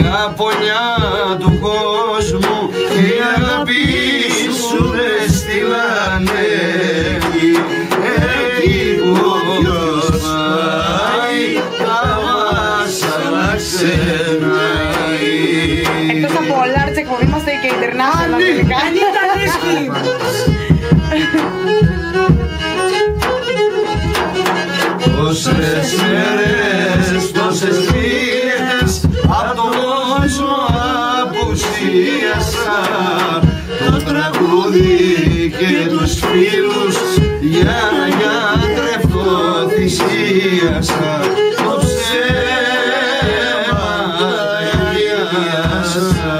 μια πονιά του κόσμου και η αγάπη σου με στείλανε εκεί που όποιος πάει τα βάσανα ξενάει. Εκτός από large εκπομπή είμαστε και international τελικά. Τόσες μέρες, τόσες μήνες απ' τον κόσμο απουσίασα, το τραγούδι και τους φίλους για να γιατρευτώ θυσίασα, το ψέμα αγιάσα.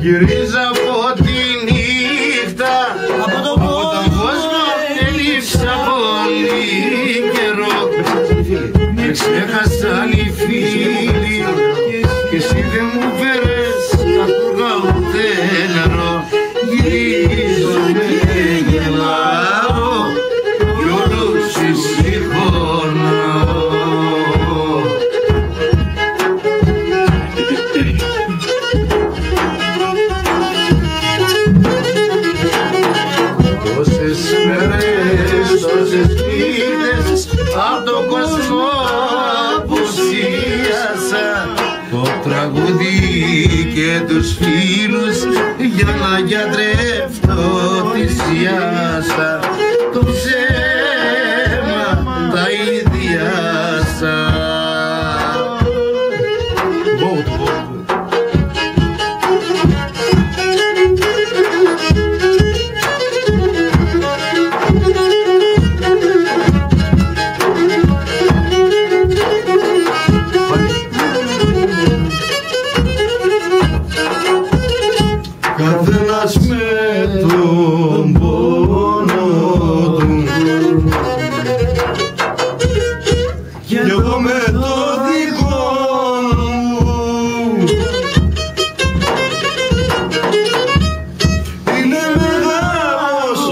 Γυρίζα από τη νύχτα, από τον κόσμο έλειψα πολύ καιρό. Με ξέχασαν οι φίλοι και εσύ δεν μου φέρες ακούγα ούτε νερό. Γυρίζομαι και γελάω κι όλους συγχωρώ. Τόσες μέρες, τόσες μήνες απ' τον κόσμο απουσίασα, το τραγούδι και τους φίλους για να γιατρεύτω θυσιάσα, το ψέμα τα ιδιάσα. Καθένας με τον πόνο του κι εγώ με το δικό μου. Είναι μεγάλος ο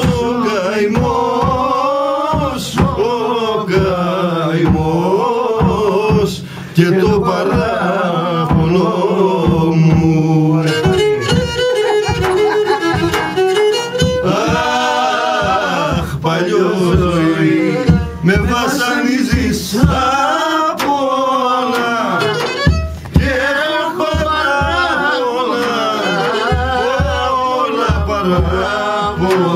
καημός και το παράπονο μου. Παλιό ζωή με βασανίζεις απ' όλα και έχω παράπονα, όλα παράπονα.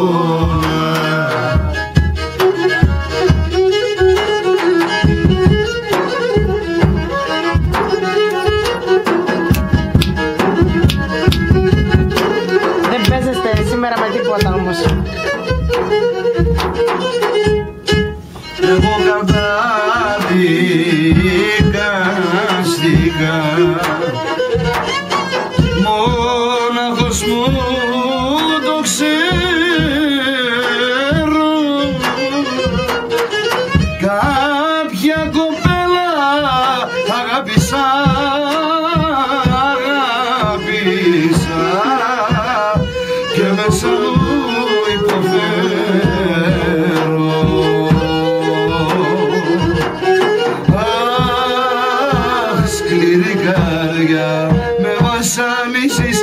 Δεν παίζεστε σήμερα με τίποτα όμως. Εγώ καταδικαστικά μόναχος μου το ξέρω, κάποια κοπέλα αγάπησα και μέσα μου υποφέρω. Σκληρή καρδιά με βασανίσεις